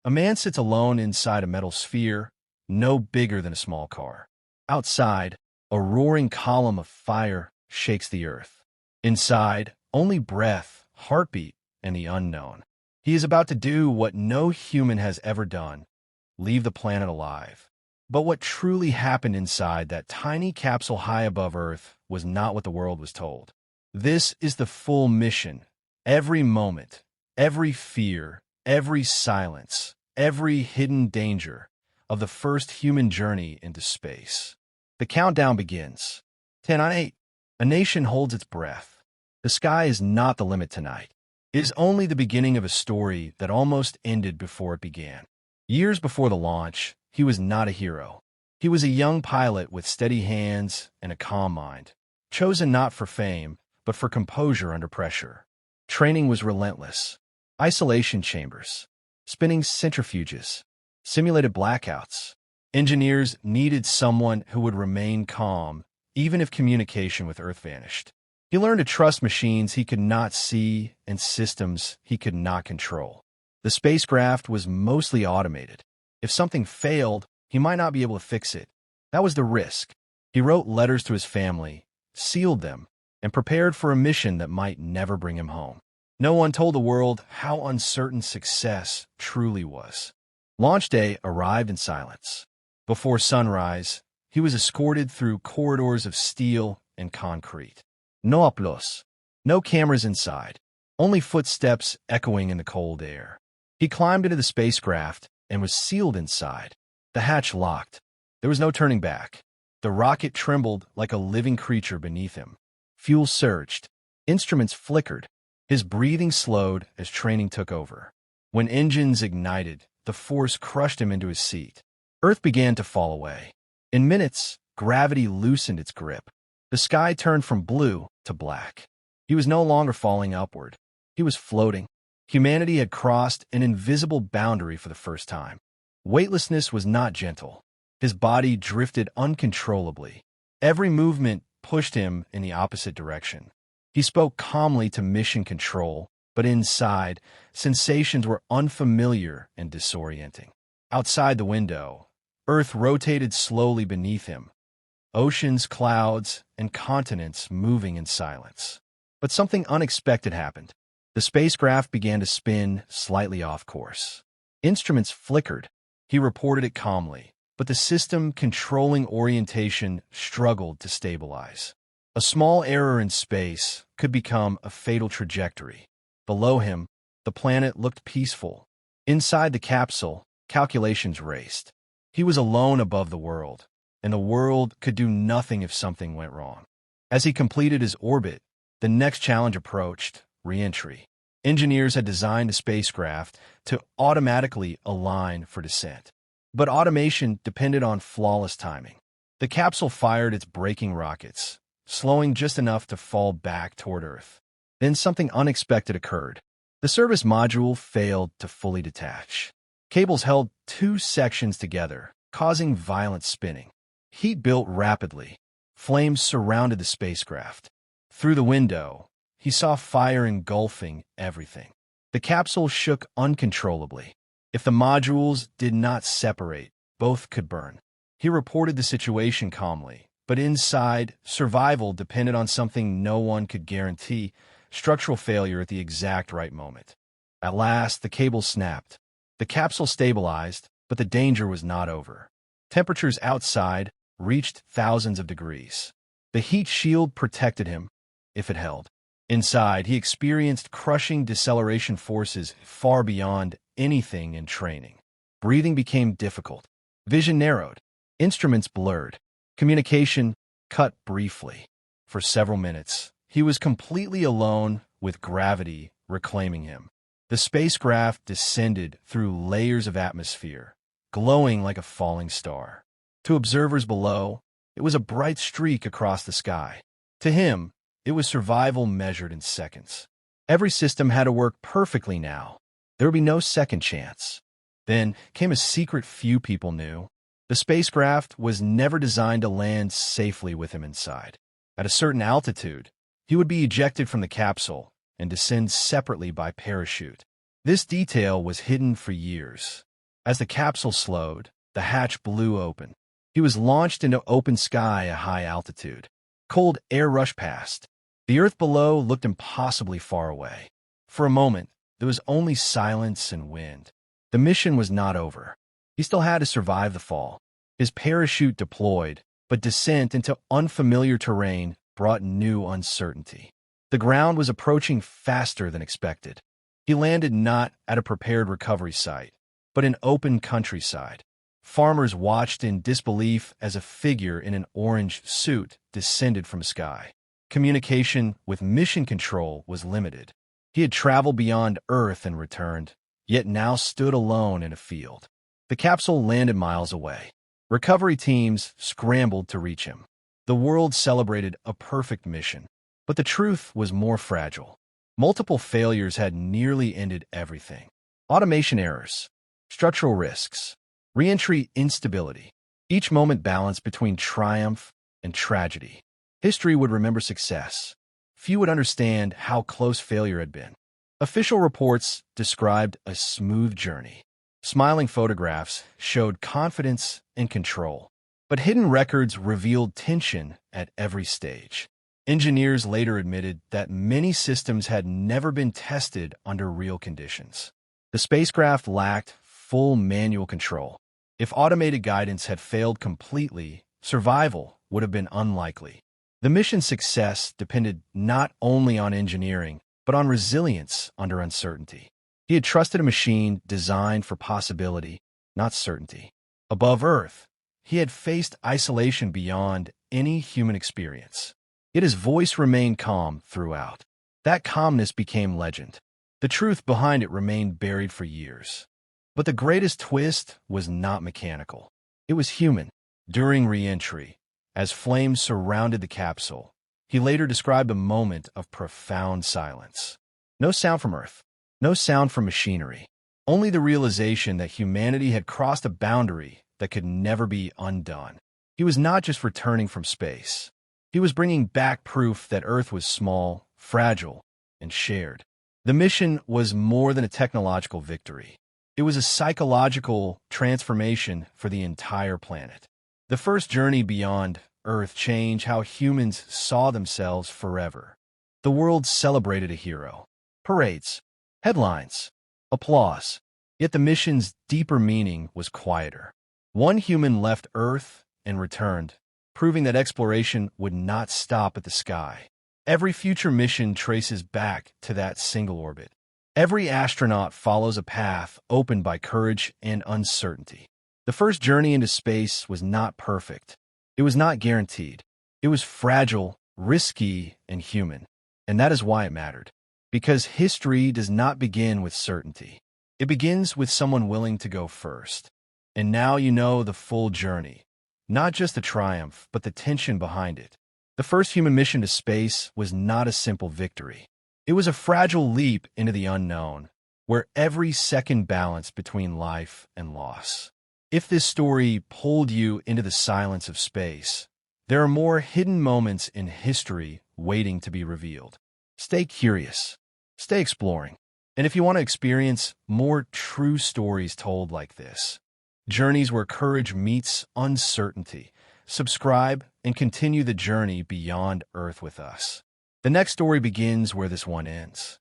A man sits alone inside a metal sphere, no bigger than a small car. Outside, a roaring column of fire shakes the earth. Inside, only breath, heartbeat, and the unknown. He is about to do what no human has ever done, leave the planet alive. But what truly happened inside that tiny capsule high above Earth was not what the world was told. This is the full mission. Every moment, every fear, every silence, every hidden danger of the first human journey into space. The countdown begins. 10 on 8. A nation holds its breath. The sky is not the limit tonight. It is only the beginning of a story that almost ended before it began. Years before the launch, he was not a hero. He was a young pilot with steady hands and a calm mind, chosen not for fame, but for composure under pressure. Training was relentless. Isolation chambers, spinning centrifuges, simulated blackouts. Engineers needed someone who would remain calm, even if communication with Earth vanished. He learned to trust machines he could not see and systems he could not control. The spacecraft was mostly automated. If something failed, he might not be able to fix it. That was the risk. He wrote letters to his family, sealed them, and prepared for a mission that might never bring him home. No one told the world how uncertain success truly was. Launch day arrived in silence. Before sunrise, he was escorted through corridors of steel and concrete. No applause. No cameras inside. Only footsteps echoing in the cold air. He climbed into the spacecraft and was sealed inside. The hatch locked. There was no turning back. The rocket trembled like a living creature beneath him. Fuel surged. Instruments flickered. His breathing slowed as training took over. When engines ignited, the force crushed him into his seat. Earth began to fall away. In minutes, gravity loosened its grip. The sky turned from blue to black. He was no longer falling upward. He was floating. Humanity had crossed an invisible boundary for the first time. Weightlessness was not gentle. His body drifted uncontrollably. Every movement pushed him in the opposite direction. He spoke calmly to mission control, but inside, sensations were unfamiliar and disorienting. Outside the window, Earth rotated slowly beneath him. Oceans, clouds, and continents moving in silence. But something unexpected happened. The spacecraft began to spin slightly off course. Instruments flickered. He reported it calmly, but the system controlling orientation struggled to stabilize. A small error in space could become a fatal trajectory. Below him, the planet looked peaceful. Inside the capsule, calculations raced. He was alone above the world, and the world could do nothing if something went wrong. As he completed his orbit, the next challenge approached: reentry. Engineers had designed the spacecraft to automatically align for descent. But automation depended on flawless timing. The capsule fired its braking rockets, slowing just enough to fall back toward Earth. Then something unexpected occurred. The service module failed to fully detach. Cables held two sections together, causing violent spinning. Heat built rapidly. Flames surrounded the spacecraft. Through the window, he saw fire engulfing everything. The capsule shook uncontrollably. If the modules did not separate, both could burn. He reported the situation calmly, but inside, survival depended on something no one could guarantee: structural failure at the exact right moment. At last, the cable snapped. The capsule stabilized, but the danger was not over. Temperatures outside reached thousands of degrees. The heat shield protected him, if it held. Inside, he experienced crushing deceleration forces far beyond anything in training. Breathing became difficult. Vision narrowed. Instruments blurred. Communication cut briefly. For several minutes, he was completely alone, with gravity reclaiming him. The spacecraft descended through layers of atmosphere, glowing like a falling star. To observers below, it was a bright streak across the sky. To him, it was survival measured in seconds. Every system had to work perfectly now. There would be no second chance. Then came a secret few people knew. The spacecraft was never designed to land safely with him inside. At a certain altitude, he would be ejected from the capsule and descend separately by parachute. This detail was hidden for years. As the capsule slowed, the hatch blew open. He was launched into open sky at high altitude. Cold air rushed past. The Earth below looked impossibly far away. For a moment, there was only silence and wind. The mission was not over. He still had to survive the fall. His parachute deployed, but descent into unfamiliar terrain brought new uncertainty. The ground was approaching faster than expected. He landed not at a prepared recovery site, but in open countryside. Farmers watched in disbelief as a figure in an orange suit descended from the sky. Communication with mission control was limited. He had traveled beyond Earth and returned, yet now stood alone in a field. The capsule landed miles away. Recovery teams scrambled to reach him. The world celebrated a perfect mission, but the truth was more fragile. Multiple failures had nearly ended everything. Automation errors, structural risks, reentry instability. Each moment balanced between triumph and tragedy. History would remember success. Few would understand how close failure had been. Official reports described a smooth journey. Smiling photographs showed confidence and control. But hidden records revealed tension at every stage. Engineers later admitted that many systems had never been tested under real conditions. The spacecraft lacked full manual control. If automated guidance had failed completely, survival would have been unlikely. The mission's success depended not only on engineering, but on resilience under uncertainty. He had trusted a machine designed for possibility, not certainty. Above Earth, he had faced isolation beyond any human experience. Yet his voice remained calm throughout. That calmness became legend. The truth behind it remained buried for years. But the greatest twist was not mechanical. It was human. During re-entry, as flames surrounded the capsule, he later described a moment of profound silence. No sound from Earth, no sound from machinery, only the realization that humanity had crossed a boundary that could never be undone. He was not just returning from space. He was bringing back proof that Earth was small, fragile, and shared. The mission was more than a technological victory. It was a psychological transformation for the entire planet. The first journey beyond Earth changed how humans saw themselves forever. The world celebrated a hero. Parades, headlines, applause. Yet the mission's deeper meaning was quieter. One human left Earth and returned, proving that exploration would not stop at the sky. Every future mission traces back to that single orbit. Every astronaut follows a path opened by courage and uncertainty. The first journey into space was not perfect. It was not guaranteed. It was fragile, risky, and human. And that is why it mattered. Because history does not begin with certainty. It begins with someone willing to go first. And now you know the full journey. Not just the triumph, but the tension behind it. The first human mission to space was not a simple victory. It was a fragile leap into the unknown, where every second balanced between life and loss. If this story pulled you into the silence of space, there are more hidden moments in history waiting to be revealed. Stay curious. Stay exploring. And if you want to experience more true stories told like this, journeys where courage meets uncertainty, subscribe and continue the journey beyond Earth with us. The next story begins where this one ends.